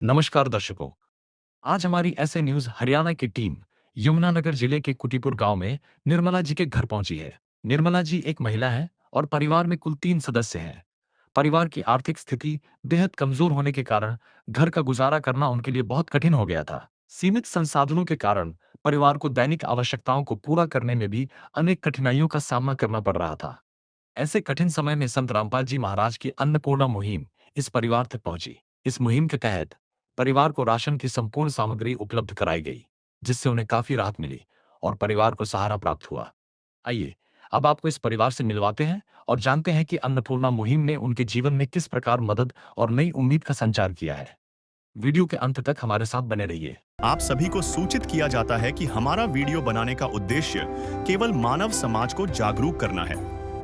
नमस्कार दर्शकों। आज हमारी ऐसे न्यूज हरियाणा की टीम यमुनानगर जिले के कुटीपुर गांव में निर्मला जी के घर पहुंची है। निर्मला जी एक महिला है और परिवार में कुल 3 सदस्य हैं। परिवार की आर्थिक स्थिति बेहद कमजोर होने के कारण घर का गुजारा करना उनके लिए बहुत कठिन हो गया था। सीमित संसाधनों के कारण परिवार को दैनिक आवश्यकताओं को पूरा करने में भी अनेक कठिनाइयों का सामना करना पड़ रहा था। ऐसे कठिन समय में संत रामपाल जी महाराज की अन्नपूर्णा मुहिम इस परिवार तक पहुंची। इस मुहिम के तहत परिवार को राशन की संपूर्ण सामग्री उपलब्ध कराई गई, जिससे उन्हें काफी राहत मिली और परिवार को सहारा प्राप्त हुआ। आइए अब आपको इस परिवार से मिलवाते हैं और जानते हैं कि अन्नपूर्णा मुहिम ने उनके जीवन में किस प्रकार मदद और नई उम्मीद का संचार किया है। वीडियो के अंत तक हमारे साथ बने रहिए। आप सभी को सूचित किया जाता है कि हमारा वीडियो बनाने का उद्देश्य केवल मानव समाज को जागरूक करना है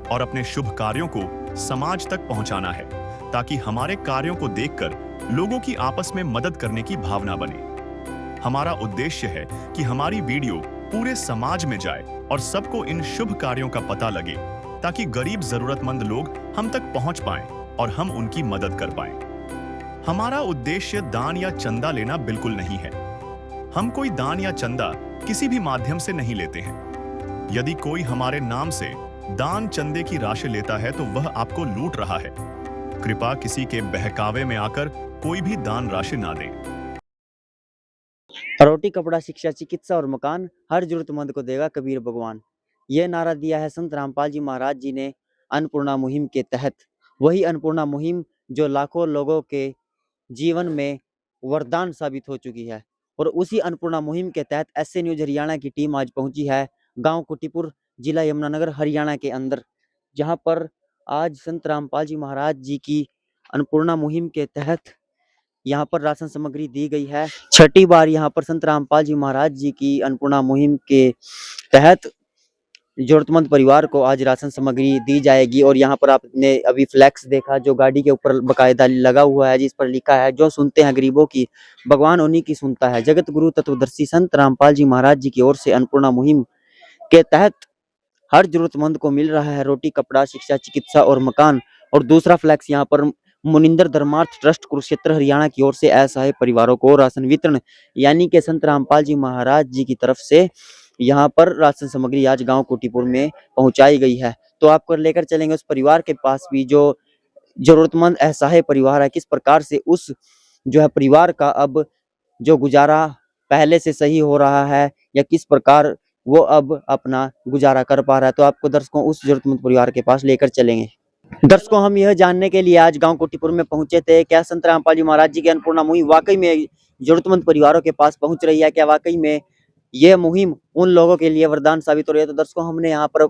और अपने शुभ कार्यों को समाज तक पहुंचाना है, ताकि हमारे कार्यों को देखकर लोगों की आपस में मदद करने की भावना बने। हमारा उद्देश्य है कि हमारी वीडियो पूरे समाज में जाए और सबको इन शुभ कार्यों का पता लगे, ताकि गरीब जरूरतमंद लोग हम तक पहुंच पाएं और हम उनकी मदद कर पाएं। हमारा उद्देश्य दान या चंदा लेना बिल्कुल नहीं है। हम कोई दान या चंदा किसी भी माध्यम से नहीं लेते हैं। यदि कोई हमारे नाम से दान चंदे की राशि लेता है तो वह आपको लूट रहा है। कृपया किसी के बहकावे में आकर कोई भी दान राशि ना दें। रोटी कपड़ा शिक्षा चिकित्सा और मकान हर जरूरतमंद को देगा कबीर भगवान। यह नारा दिया है संत रामपाल जी महाराज जी ने अन्नपूर्णा मुहिम के तहत। वही अन्नपूर्णा मुहिम जो लाखों लोगों के जीवन में वरदान साबित हो चुकी है। और उसी अन्नपूर्णा मुहिम के तहत ऐसे न्यूज हरियाणा की टीम आज पहुंची है गांव कुटीपुर, जिला यमुनानगर, हरियाणा के अंदर, जहां पर आज संत रामपाल जी महाराज जी की अन्नपूर्णा मुहिम के तहत यहाँ पर राशन सामग्री दी गई है। छठी बार यहाँ पर संत रामपाल जी महाराज जी की अन्नपूर्णा मुहिम के तहत जरूरतमंद परिवार को आज राशन सामग्री दी जाएगी। और यहाँ पर आपने अभी फ्लैक्स देखा जो गाड़ी के ऊपर बकायदा लगा हुआ है, जिस पर लिखा है, जो सुनते हैं गरीबों की भगवान उन्हीं की सुनता है। जगत गुरु तत्वदर्शी संत रामपाल जी महाराज जी की ओर से अन्नपूर्णा मुहिम के तहत हर जरूरतमंद को मिल रहा है रोटी कपड़ा शिक्षा चिकित्सा और मकान। और दूसरा फ्लैक्स यहाँ पर मुनिंदर धर्मार्थ ट्रस्ट कुरुक्षेत्र हरियाणा की ओर से असहाय परिवारों को राशन वितरण, यानी कि संत रामपाल जी महाराज जी की तरफ से यहाँ पर राशन सामग्री आज गांव कोटीपुर में पहुंचाई गई है। तो आपको लेकर चलेंगे उस परिवार के पास भी जो जरूरतमंद असहाय परिवार है, किस प्रकार से उस जो है परिवार का अब जो गुजारा पहले से सही हो रहा है या किस प्रकार वो अब अपना गुजारा कर पा रहा है। तो आपको दर्शकों उस जरूरतमंद परिवार के पास लेकर चलेंगे। दर्शकों, हम यह जानने के लिए आज गांव कोटीपुर में पहुंचे थे, क्या संत रामपाल जी महाराज जी की अन्नपूर्णा मुहिम वाकई में जरूरतमंद परिवारों के पास पहुंच रही है? क्या वाकई में यह मुहिम उन लोगों के लिए वरदान साबित हो रही है? तो दर्शकों, हमने यहाँ पर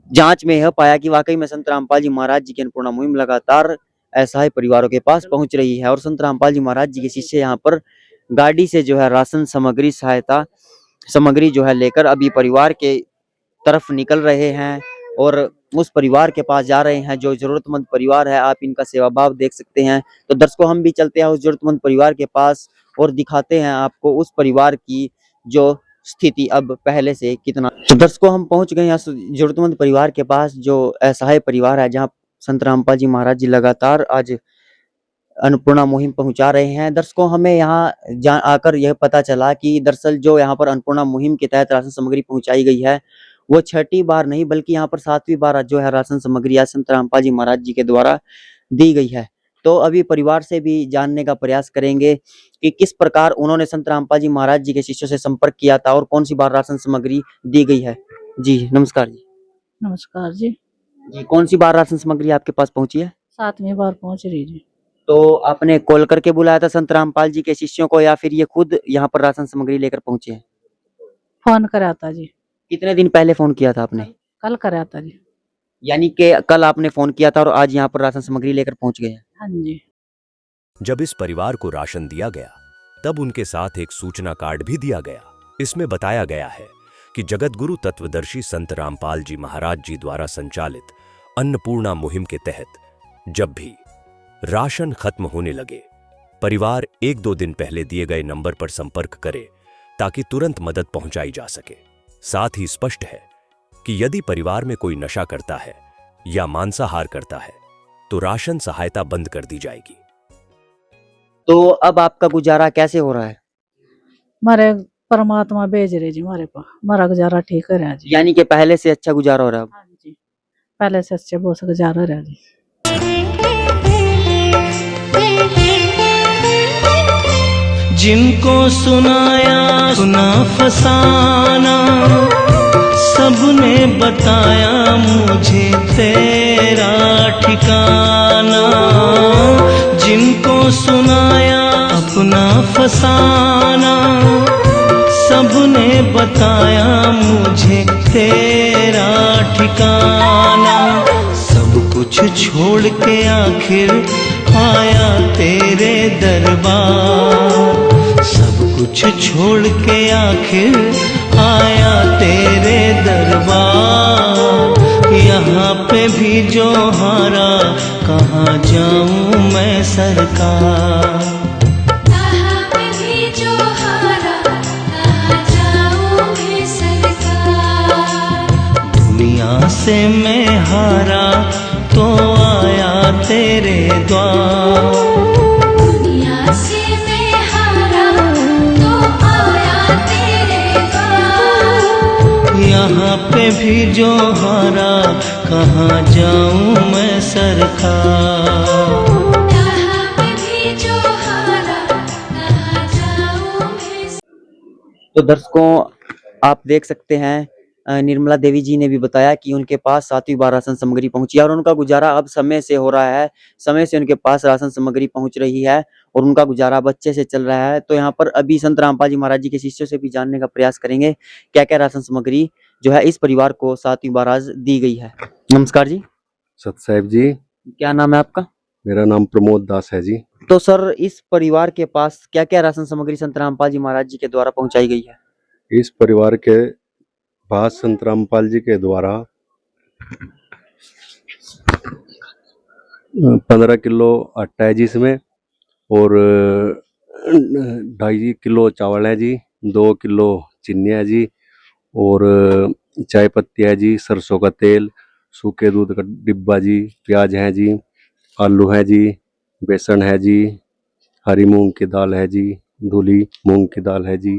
जांच में यह पाया कि वाकई में संत रामपाल जी महाराज जी की अन्नपूर्णा मुहिम लगातार असहाय परिवारों के पास पहुंच रही है। और संत रामपाल जी महाराज जी के शिष्य यहाँ पर गाड़ी से जो है राशन सामग्री सहायता सामग्री जो है लेकर अभी परिवार के तरफ निकल रहे हैं और उस परिवार के पास जा रहे हैं जो जरूरतमंद परिवार है। आप इनका सेवा भाव देख सकते हैं। तो दर्शकों, हम भी चलते हैं उस जरूरतमंद परिवार के पास और दिखाते हैं आपको उस परिवार की जो स्थिति अब पहले से कितना। तो दर्शकों, हम पहुंच गए हैं जरूरतमंद परिवार के पास जो असहाय परिवार है, जहाँ संत रामपाल जी महाराज जी लगातार आज अन्नपूर्णा मुहिम पहुंचा रहे हैं। दर्शकों, हमें यहाँ आकर यह पता चला कि दरअसल जो यहाँ पर अन्नपूर्णा मुहिम के तहत राशन सामग्री पहुंचाई गई है वो छठी बार नहीं बल्कि यहाँ पर 7वीं बार जो है राशन सामग्री आज संत रामपाल जी महाराज जी के द्वारा दी गई है। तो अभी परिवार से भी जानने का प्रयास करेंगे कि किस प्रकार उन्होंने संत रामपाल जी महाराज जी के शिष्यों से संपर्क किया था और कौन सी बार राशन सामग्री दी गई है। जी नमस्कार जी। नमस्कार जी। जी, कौन सी बार राशन सामग्री आपके पास पहुंची है? 7वीं बार पहुंच रही जी। तो आपने कॉल करके बुलाया था संत रामपाल जी के शिष्यों को या फिर ये खुद यहाँ पर राशन सामग्री लेकर पहुंचे हैं? फोन करा था जी। कितने दिन पहले फोन किया था आपने? कल करा था जी। यानी कि कल आपने फोन किया था और आज यहाँ पर राशन सामग्री लेकर पहुंच गए हैं? हाँ जी। जब इस परिवार को राशन दिया गया तब उनके साथ एक सूचना कार्ड भी दिया गया। इसमें बताया गया है कि जगत गुरु तत्वदर्शी संत रामपाल जी महाराज जी द्वारा संचालित अन्नपूर्णा मुहिम के तहत जब भी राशन खत्म होने लगे, परिवार 1-2 दिन पहले दिए गए नंबर पर संपर्क करे ताकि तुरंत मदद पहुंचाई जा सके। साथ ही स्पष्ट है कि यदि परिवार में कोई नशा करता है या मांसाहार करता है तो राशन सहायता बंद कर दी जाएगी। तो अब आपका गुजारा कैसे हो रहा है? मारे परमात्मा भेज रहे जी मारे पास, हमारा गुजारा ठीक है रहा जी। यानी कि पहले से अच्छा गुजारा हो रहा है अब। हाँ जी, पहले से अच्छे बहुत गुजारा रहा जी। जिनको सुनाया सुना फसाना, सबने बताया मुझे तेरा ठिकाना। जिनको सुनाया अपना फसाना, सबने बताया मुझे तेरा ठिकाना। सब कुछ छोड़ के आखिर आया तेरे दरबार। सब कुछ छोड़ के आखिर आया तेरे दरबार। यहाँ पे भी जो हारा, कहाँ जाऊँ मैं सरकार। यहाँ पे भी जो हारा, कहाँ जाऊँ मैं सरकार। दुनिया से मैं हारा तो आया तेरे द्वार। दुनिया से मैं हारा तो आया तेरे द्वार। यहाँ पे भी जो हारा, कहाँ जाऊँ मैं सरकार। यहाँ पे भी जो हारा, कहाँ जाऊँ मैं। तो दर्शकों, आप देख सकते हैं निर्मला देवी जी ने भी बताया कि उनके पास 7वीं बार राशन सामग्री पहुंची है और उनका गुजारा अब समय से हो रहा है। समय से उनके पास राशन सामग्री पहुंच रही है और उनका गुजारा अब अच्छे से चल रहा है। तो यहाँ पर अभी संत रामपाल जी महाराज जी के शिष्यों से भी जानने का प्रयास करेंगे क्या क्या राशन सामग्री जो है इस परिवार को 7वीं बार आज दी गई है। नमस्कार जी। सत साहिब जी, क्या नाम है आपका? मेरा नाम प्रमोद दास है जी। तो सर, इस परिवार के पास क्या क्या राशन सामग्री संत रामपाल जी महाराज जी के द्वारा पहुंचाई गई है? इस परिवार के पास संत रामपाल जी के द्वारा 15 किलो आटा है जी इसमें, और 2.5 किलो चावल है जी, 2 किलो चीनी है जी, और चाय पत्ती है जी, सरसों का तेल, सूखे दूध का डिब्बा जी, प्याज है जी, आलू है जी, बेसन है जी, हरी मूंग की दाल है जी, धुली मूंग की दाल है जी,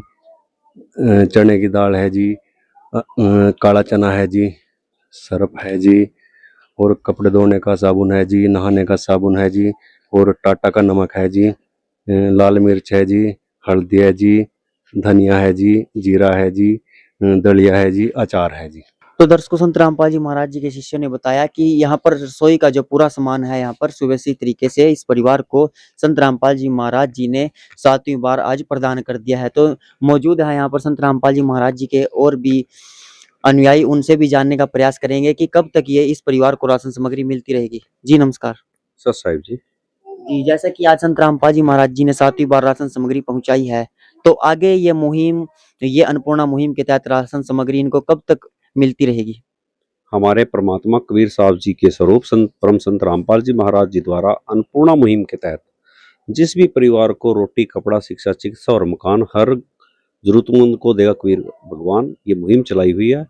चने की दाल है जी, काला चना है जी, सर्फ है जी, और कपड़े धोने का साबुन है जी, नहाने का साबुन है जी, और टाटा का नमक है जी, लाल मिर्च है जी, हल्दी है जी, धनिया है जी, जीरा है जी, दलिया है जी, अचार है जी। तो दर्शकों, संत रामपाल जी महाराज जी के शिष्यों ने बताया कि यहाँ पर रसोई का जो पूरा सामान है यहाँ पर सुव्यवस्थित तरीके से इस परिवार को संत रामपाल जी महाराज जी ने 7वीं बार आज प्रदान कर दिया है। तो मौजूद है यहाँ पर संत रामपाल जी महाराज जी के और भी अनुयायी, उनसे भी जानने का प्रयास करेंगे कि कब तक ये इस परिवार को राशन सामग्री मिलती रहेगी। जी नमस्कार। सत साहिब जी, जी, जैसा कि आज संत रामपाल जी महाराज जी ने 7वीं बार राशन सामग्री पहुंचाई है, तो आगे ये मुहिम, ये अन्नपूर्णा मुहिम के तहत राशन सामग्री इनको कब तक मिलती रहेगी? हमारे परमात्मा कबीर साहब जी के स्वरूप संत परम संत रामपाल जी महाराज जी द्वारा अन्नपूर्णा मुहिम के तहत जिस भी परिवार को रोटी, कपड़ा, शिक्षा, चिकित्सा और मकान हर जरूरतमंद को देगा कबीर भगवान, ये मुहिम चलाई हुई है।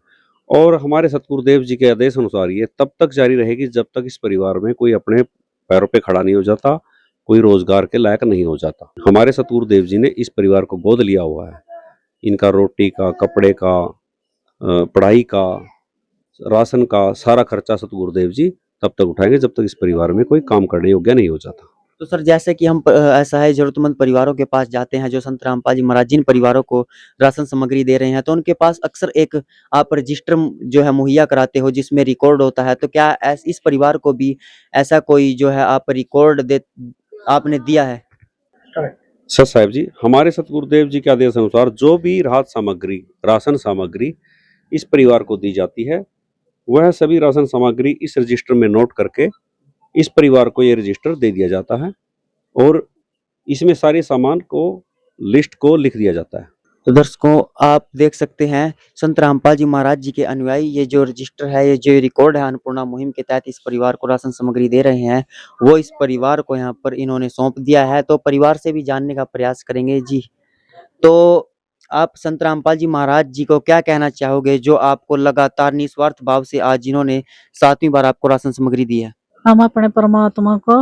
और हमारे सतगुरुदेव जी के आदेश अनुसार ये तब तक जारी रहेगी जब तक इस परिवार में कोई अपने पैरों पे खड़ा नहीं हो जाता, कोई रोजगार के लायक नहीं हो जाता। हमारे सतगुरुदेव जी ने इस परिवार को गोद लिया हुआ है। इनका रोटी का, कपड़े का, पढ़ाई का, राशन का सारा खर्चा सतगुरुदेव जी तब तक उठाएंगे जब तक इस परिवार में कोई काम करने योग्य नहीं हो जाता। तो सर, जैसे कि हम ऐसा है जरूरतमंद परिवारों के पास जाते हैं, जो संत रामपाल जी महाराज जिन परिवारों को राशन सामग्री दे रहे हैं, तो उनके पास अक्सर एक आप रजिस्टर जो है मुहैया कराते हो जिसमें रिकॉर्ड होता है। तो क्या इस परिवार को भी ऐसा कोई जो है आप रिकॉर्ड दे आपने दिया है? सत साहिब जी, हमारे सतगुरुदेव जी के आदेश अनुसार जो भी राहत सामग्री, राशन सामग्री इस परिवार को दी जाती है, वह सभी राशन सामग्री इस रजिस्टर में नोट करके इस परिवार को ये रजिस्टर दे दिया जाता है और इसमें सारे सामान को, लिस्ट को लिख दिया जाता है। तो दर्शकों, आप देख सकते हैं संत रामपाल जी महाराज जी के अनुयायी ये जो रजिस्टर है, ये जो रिकॉर्ड है अन्नपूर्णा मुहिम के तहत इस परिवार को राशन सामग्री दे रहे हैं, वो इस परिवार को यहाँ पर इन्होंने सौंप दिया है। तो परिवार से भी जानने का प्रयास करेंगे। जी, तो आप संत रामपाल जी महाराज जी को क्या कहना चाहोगे, जो आपको लगातार निस्वार्थ भाव से आज जिन्होंने 7वीं बार आपको राशन सामग्री दी है? हम अपने परमात्मा को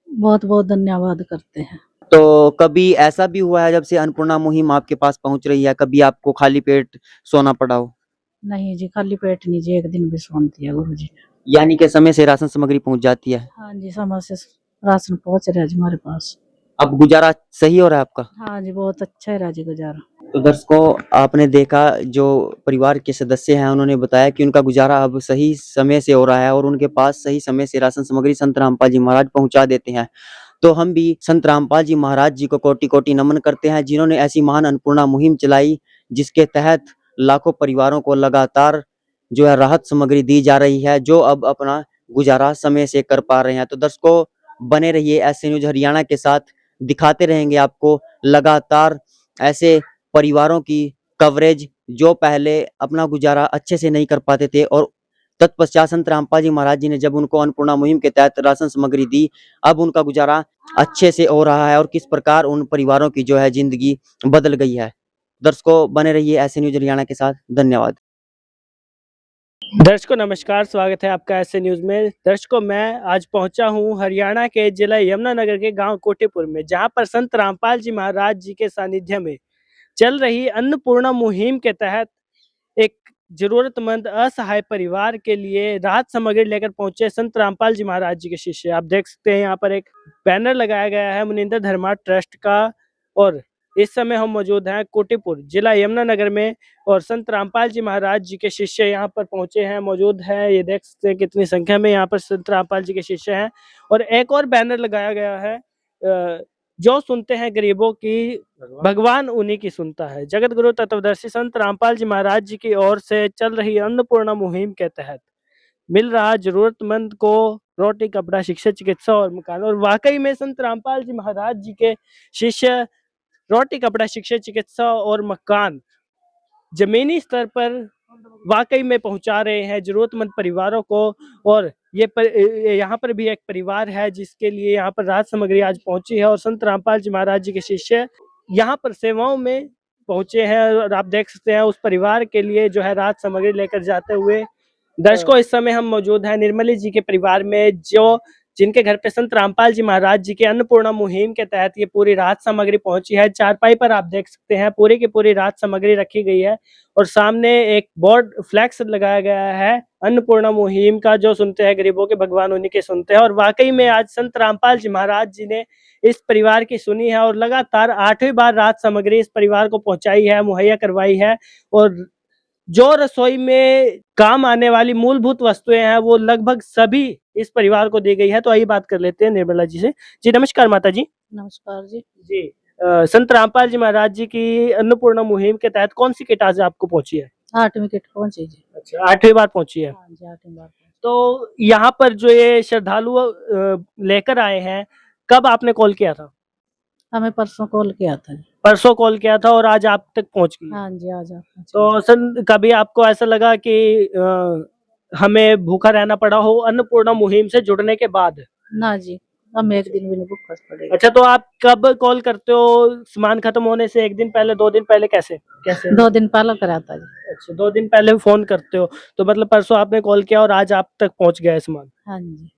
बहुत बहुत धन्यवाद करते हैं। तो कभी ऐसा भी हुआ है जब से अन्नपूर्णा मुहिम आपके पास पहुंच रही है, कभी आपको खाली पेट सोना पड़ा हो? नहीं जी, खाली पेट नहीं जी, एक दिन भी सोन दिया गुरु जी ने। यानी कि समय से राशन सामग्री पहुंच जाती है। हाँ जी, समय से राशन पहुंच रहा है जी हमारे पास। अब गुजारा सही हो रहा है आपका? हाँ जी, बहुत अच्छा है जी गुजारा। तो दर्शकों, आपने देखा जो परिवार के सदस्य हैं उन्होंने बताया कि उनका गुजारा अब सही समय से हो रहा है और उनके पास सही समय से राशन सामग्री संत रामपाल जी महाराज पहुंचा देते हैं। तो हम भी संत रामपाल जी महाराज जी को कोटि-कोटि नमन करते हैं, जिन्होंने ऐसी महान अन्नपूर्णा मुहिम चलाई, जिसके तहत लाखों परिवारों को लगातार जो है राहत सामग्री दी जा रही है, जो अब अपना गुजारा समय से कर पा रहे हैं। तो दर्शकों, बने रहिए ऐसे न्यूज़ हरियाणा के साथ, दिखाते रहेंगे आपको लगातार ऐसे परिवारों की कवरेज, जो पहले अपना गुजारा अच्छे से नहीं कर पाते थे और तत्पश्चात संत रामपाल जी महाराज जी ने जब उनको अन्नपूर्णा मुहिम के तहत राशन सामग्री दी, अब उनका गुजारा अच्छे से हो रहा है और किस प्रकार उन परिवारों की जो है ज़िंदगी बदल गई है। दर्शकों, बने रहिए ऐसे न्यूज़ हरियाणा के साथ। धन्यवाद। दर्शकों नमस्कार, स्वागत है आपका ऐसे न्यूज़ में। दर्शकों, मैं आज पहुंचा हूं हरियाणा के जिला यमुनानगर के गांव कोटीपुर में, जहां पर संत रामपाल जी महाराज जी के सानिध्य में चल रही अन्नपूर्णा मुहिम के तहत एक जरूरतमंद असहाय परिवार के लिए राहत सामग्री लेकर पहुंचे संत रामपाल जी महाराज जी के शिष्य। आप देख सकते हैं यहाँ पर एक बैनर लगाया गया है मुनिंदर धर्मा ट्रस्ट का, और इस समय हम मौजूद हैं कोटीपुर जिला यमुनानगर में, और संत रामपाल जी महाराज जी के शिष्य यहाँ पर पहुंचे हैं, मौजूद हैं। ये देख सकते हैं कितनी संख्या में यहाँ पर संत रामपाल जी के शिष्य हैं। और एक और बैनर लगाया गया है, जो सुनते हैं गरीबों की, भगवान उन्हीं की सुनता है। जगत गुरु तत्वदर्शी संत रामपाल जी महाराज जी की ओर से चल रही अन्नपूर्णा मुहिम के तहत मिल रहा जरूरतमंद को रोटी, कपड़ा, शिक्षा, चिकित्सा और मकान। और वाकई में संत रामपाल जी महाराज जी के शिष्य रोटी, कपड़ा, शिक्षा, चिकित्सा और मकान जमीनी स्तर पर वाकई में पहुंचा रहे हैं जरूरतमंद परिवारों को। और यहाँ पर भी एक परिवार है जिसके लिए यहाँ पर राहत सामग्री आज पहुंची है, और संत रामपाल जी महाराज जी के शिष्य यहाँ पर सेवाओं में पहुंचे हैं, और आप देख सकते हैं उस परिवार के लिए जो है राहत सामग्री लेकर जाते हुए। दर्शकों, इस समय हम मौजूद हैं निर्मली जी के परिवार में, जो जिनके घर पे संत रामपाल जी महाराज जी के अन्नपूर्णा मुहिम के तहत ये पूरी राहत सामग्री पहुंची है। चारपाई पर आप देख सकते हैं पूरी की पूरी राहत सामग्री रखी गई है, और सामने एक बोर्ड फ्लैक्स लगाया गया है अन्नपूर्णा मुहिम का, जो सुनते हैं गरीबों के, भगवान उन्हीं के सुनते हैं। और वाकई में आज संत रामपाल जी महाराज जी ने इस परिवार की सुनी है, और लगातार 8वीं बार राहत सामग्री इस परिवार को पहुंचाई है, मुहैया करवाई है। और जो रसोई में काम आने वाली मूलभूत वस्तुएं हैं वो लगभग सभी इस परिवार को दी गई है। तो आइए बात कर लेते हैं निर्मला जी से। जी नमस्कार माता जी। नमस्कार जी। जी, संत रामपाल जी महाराज जी की अन्नपूर्णा मुहिम के तहत कौन सी किट आज आपको पहुंची है? 8वीं किट पहुंची जी। अच्छा, 8वीं बार पहुंची है। हाँ जी, 8वीं बार पहुंची। तो यहाँ पर जो ये श्रद्धालु लेकर आए हैं, कब आपने कॉल किया था? हमें परसों कॉल किया था जी। परसों कॉल किया था और आज आप तक पहुंच गई। हाँ जी, आज आप पहुंचे। तो सर, कभी आपको ऐसा लगा कि हमें भूखा रहना पड़ा हो अन्नपूर्णा मुहिम से जुड़ने के बाद? ना जी, हमें एक दिन भी नहीं भूखा पड़ेगा। अच्छा, तो आप कब कॉल करते हो? सामान खत्म होने से 1 दिन पहले, 2 दिन पहले, कैसे कैसे? 2 दिन पहले करा था जी। अच्छा, 2 दिन पहले फोन करते हो, तो मतलब परसों आपने कॉल किया और आज आप तक पहुंच गया है सामान। हाँ जी।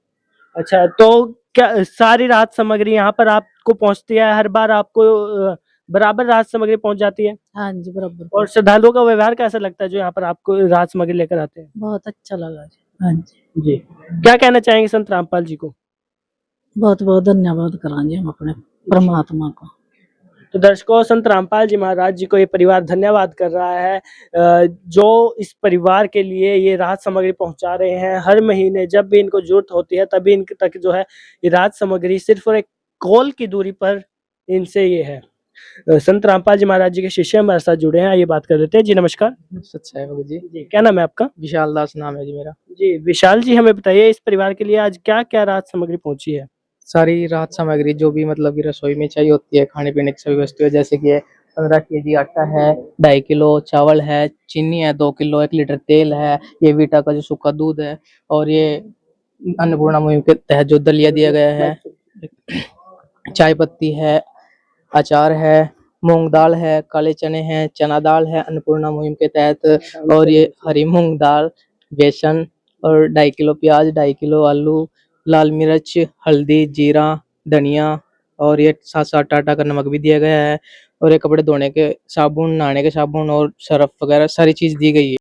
अच्छा, तो क्या सारी राहत सामग्री यहाँ पर आपको पहुंचती है? हर बार आपको बराबर राहत सामग्री पहुंच जाती है? हाँ जी, बराबर। और श्रद्धालुओं का व्यवहार कैसा लगता है जो यहाँ पर आपको राहत सामग्री लेकर आते हैं? बहुत अच्छा लगा जी। हाँ जी। जी, क्या कहना चाहेंगे संत रामपाल जी को? बहुत बहुत धन्यवाद कराएंगे हम अपने परमात्मा को। तो दर्शकों, संत रामपाल जी महाराज जी को ये परिवार धन्यवाद कर रहा है, जो इस परिवार के लिए ये राहत सामग्री पहुंचा रहे हैं। हर महीने जब भी इनको जरूरत होती है तभी इनके तक जो है ये राहत सामग्री सिर्फ और एक कॉल की दूरी पर इनसे ये है। संत रामपाल जी महाराज जी के शिष्य हमारे साथ जुड़े हैं, ये बात कर लेते हैं। जी नमस्कार। सच्चा है जी। जी, क्या नाम है आपका? विशाल दास नाम है जी मेरा। जी विशाल जी, हमें बताइए इस परिवार के लिए आज क्या क्या राहत सामग्री पहुंची है? सारी राहत सामग्री जो भी मतलब कि रसोई में चाहिए होती है, खाने पीने की सभी वस्तुएं, जैसे कि 15 केजी आटा है, 2.5 किलो चावल है, चीनी है 2 किलो, 1 लीटर तेल है, ये वीटा का जो सूखा दूध है, और ये अन्नपूर्णा मुहिम के तहत जो दलिया दिया गया है, चाय पत्ती है, अचार है, मूंग दाल है, काले चने हैं, चना दाल है अन्नपूर्णा मुहिम के तहत, और ये हरी मूंग दाल, बेसन, और 2.5 किलो प्याज, 2.5 किलो आलू, लाल मिर्च, हल्दी, जीरा, धनिया, और ये साथ साथ टाटा का नमक भी दिया गया है, और ये कपड़े धोने के साबुन, नहाने के साबुन और सरफ वगैरह सारी चीज दी गई है।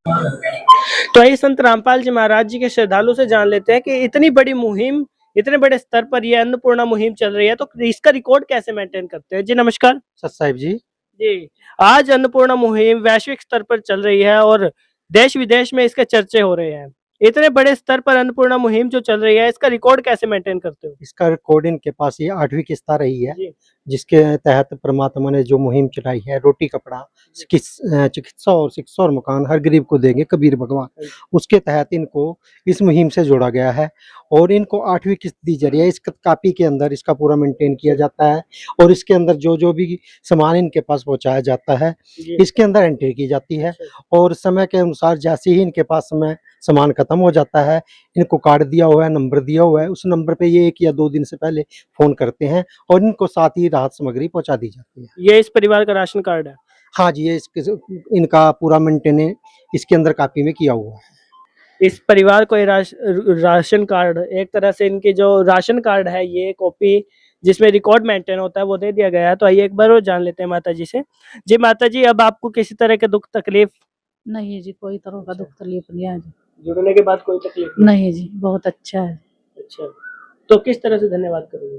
तो आइए संत रामपाल जी महाराज जी के श्रद्धालु से जान लेते हैं कि इतनी बड़ी मुहिम, इतने बड़े स्तर पर ये अन्नपूर्णा मुहिम चल रही है, तो इसका रिकॉर्ड कैसे मेंटेन करते हैं? जी नमस्कार। सत साहिब जी। जी, आज अन्नपूर्णा मुहिम वैश्विक स्तर पर चल रही है और देश विदेश में इसके चर्चे हो रहे हैं। इतने बड़े स्तर पर अन्नपूर्णा मुहिम जो चल रही है, इसका रिकॉर्ड कैसे मेंटेन करते हो? इसका रिकॉर्ड इनके पास ये 8वीं किस्ता रही है, जी। जिसके तहत परमात्मा ने जो मुहिम चलाई है, रोटी कपड़ा चिकित्सा और मकान हर गरीब को देंगे कबीर भगवान, उसके तहत इनको इस मुहिम से जोड़ा गया है और इनको 8वीं किस्त दी जा रही है। इस कापी के अंदर इसका पूरा मेंटेन किया जाता है और इसके अंदर जो भी सामान इनके पास पहुंचाया जाता है, इसके अंदर एंट्री की जाती है और समय के अनुसार जैसे ही इनके पास सामान खत्म हो जाता है, इनको कार्ड दिया हुआ है, नंबर दिया हुआ है, उस नंबर पे ये 1 या 2 दिन से पहले फोन करते हैं और इनको साथ ही राहत सामग्री पहुंचा दी जाती है। ये इस परिवार का राशन कार्ड है? हाँ जी, ये इनका पूरा मेंटेन इसके अंदर कापी में किया हुआ है। इस परिवार को ये राशन कार्ड, एक तरह से इनकी जो राशन कार्ड है, ये कॉपी जिसमें रिकॉर्ड मेंटेन होता है, वो दे दिया गया है। तो आइए एक बार और जान लेते हैं माता जी से। जी माता जी, अब आपको किसी तरह के दुख तकलीफ? नहीं जी, कोई तरह का दुख तकलीफ नहीं है जी। जुड़ने के बाद कोई तकलीफ नहीं जी, बहुत अच्छा है। अच्छा, तो किस तरह से धन्यवाद करोगे?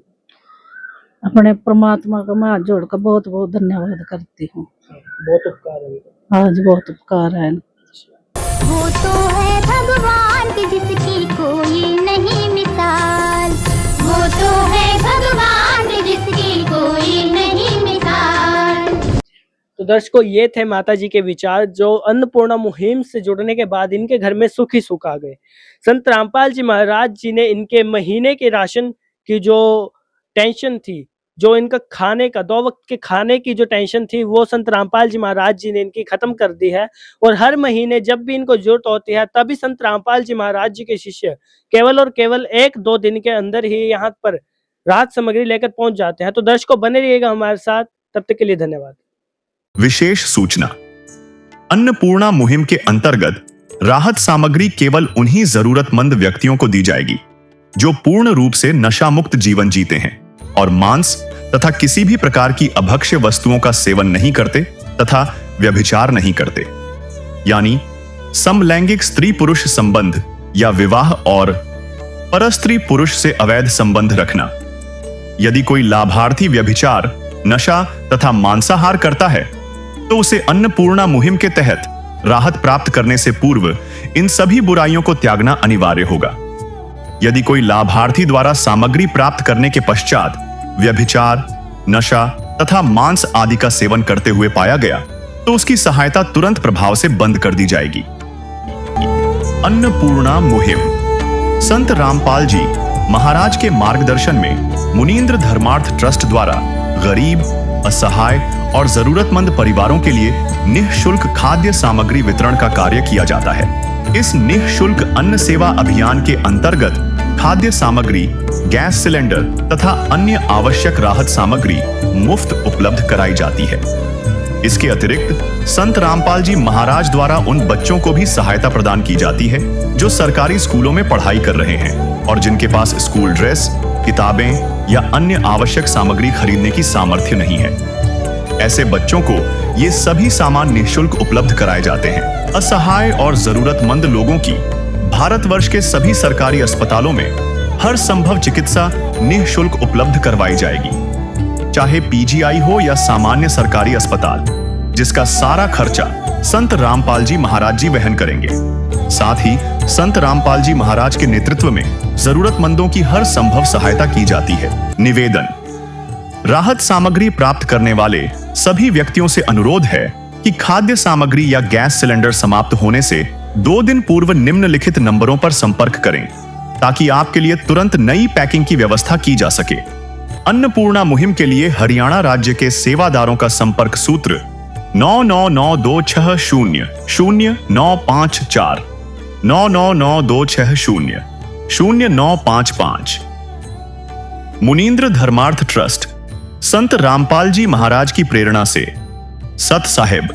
अपने परमात्मा का मैं हाथ जोड़ कर बहुत बहुत धन्यवाद करती हूँ। बहुत उपकार है। हाँ जी, बहुत उपकार है। वो तो है भगवान की जिसकी कोई नहीं मिसाल, वो तो है भगवान की जिसकी कोई नहीं मिसाल। तो दर्शकों, ये थे माता जी के विचार जो अन्नपूर्णा मुहिम से जुड़ने के बाद इनके घर में सुख ही सुख आ गए। संत रामपाल जी महाराज जी ने इनके महीने के राशन की जो टेंशन थी, जो इनका खाने का 2 वक्त के खाने की जो टेंशन थी, वो संत रामपाल जी महाराज जी ने इनकी खत्म कर दी है। और हर महीने जब भी इनको जरूरत होती है, तभी संत रामपाल जी महाराज जी के शिष्य केवल और केवल 1-2 दिन के अंदर ही यहाँ पर राहत सामग्री लेकर पहुंच जाते हैं। तो दर्शकों, बने रहिएगा हमारे साथ, तब तक के लिए धन्यवाद। विशेष सूचना, अन्नपूर्णा मुहिम के अंतर्गत राहत सामग्री केवल उन्हीं जरूरतमंद व्यक्तियों को दी जाएगी जो पूर्ण रूप से नशा मुक्त जीवन जीते हैं और मांस तथा किसी भी प्रकार की अभक्ष्य वस्तुओं का सेवन नहीं करते तथा व्यभिचार नहीं करते, यानी समलैंगिक स्त्री पुरुष संबंध या विवाह और परस्त्री पुरुष से अवैध संबंध रखना। यदि कोई लाभार्थी व्यभिचार, नशा तथा मांसाहार करता है तो उसे अन्नपूर्णा मुहिम के तहत राहत प्राप्त करने से पूर्व इन सभी बुराइयों को त्यागना अनिवार्य होगा। यदि कोई लाभार्थी द्वारा सामग्री प्राप्त करने के पश्चात व्यभिचार, नशा तथा मांस आदि का सेवन करते हुए पाया गया तो उसकी सहायता तुरंत प्रभाव से बंद कर दी जाएगी। अन्नपूर्णा मुहिम संत रामपाल जी महाराज के मार्गदर्शन में मुनींद्र धर्मार्थ ट्रस्ट द्वारा गरीब, असहाय और जरूरतमंद परिवारों के लिए निःशुल्क खाद्य सामग्री वितरण का कार्य किया जाता है। इस निःशुल्क अन्न सेवा अभियान के अंतर्गत खाद्य सामग्री, गैस सिलेंडर तथा अन्य आवश्यक राहत सामग्री मुफ्त उपलब्ध कराई जाती है। इसके अतिरिक्त संत रामपाल जी महाराज द्वारा उन बच्चों को भी सहायता प्रदान की जाती है जो सरकारी स्कूलों में पढ़ाई कर रहे हैं और जिनके पास स्कूल ड्रेस, किताबें या अन्य आवश्यक सामग्री खरीदने की सामर्थ्य नहीं है। ऐसे बच्चों को ये सभी सामान निःशुल्क उपलब्ध कराए जाते हैं। असहाय और जरूरतमंद लोगों की भारतवर्ष के सभी सरकारी अस्पतालों में हर संभव चिकित्सा निःशुल्क उपलब्ध करवाई जाएगी, चाहे पीजीआई हो या सामान्य सरकारी अस्पताल, जिसका सारा खर्चा संत रामपाल जी महाराज जी वहन करेंगे। साथ ही संत रामपाल जी महाराज के नेतृत्व में जरूरतमंदों की हर संभव सहायता की जाती है। निवेदन, राहत सामग्री प्राप्त करने वाले सभी व्यक्तियों से अनुरोध है कि खाद्य सामग्री या गैस सिलेंडर समाप्त होने से 2 दिन पूर्व निम्नलिखित नंबरों पर संपर्क करें ताकि आपके लिए तुरंत नई पैकिंग की व्यवस्था की जा सके। अन्नपूर्णा मुहिम के लिए हरियाणा राज्य के सेवादारों का संपर्क सूत्र 9992600954 9992600955। मुनींद्र धर्मार्थ ट्रस्ट संत रामपाल जी महाराज की प्रेरणा से सत साहिब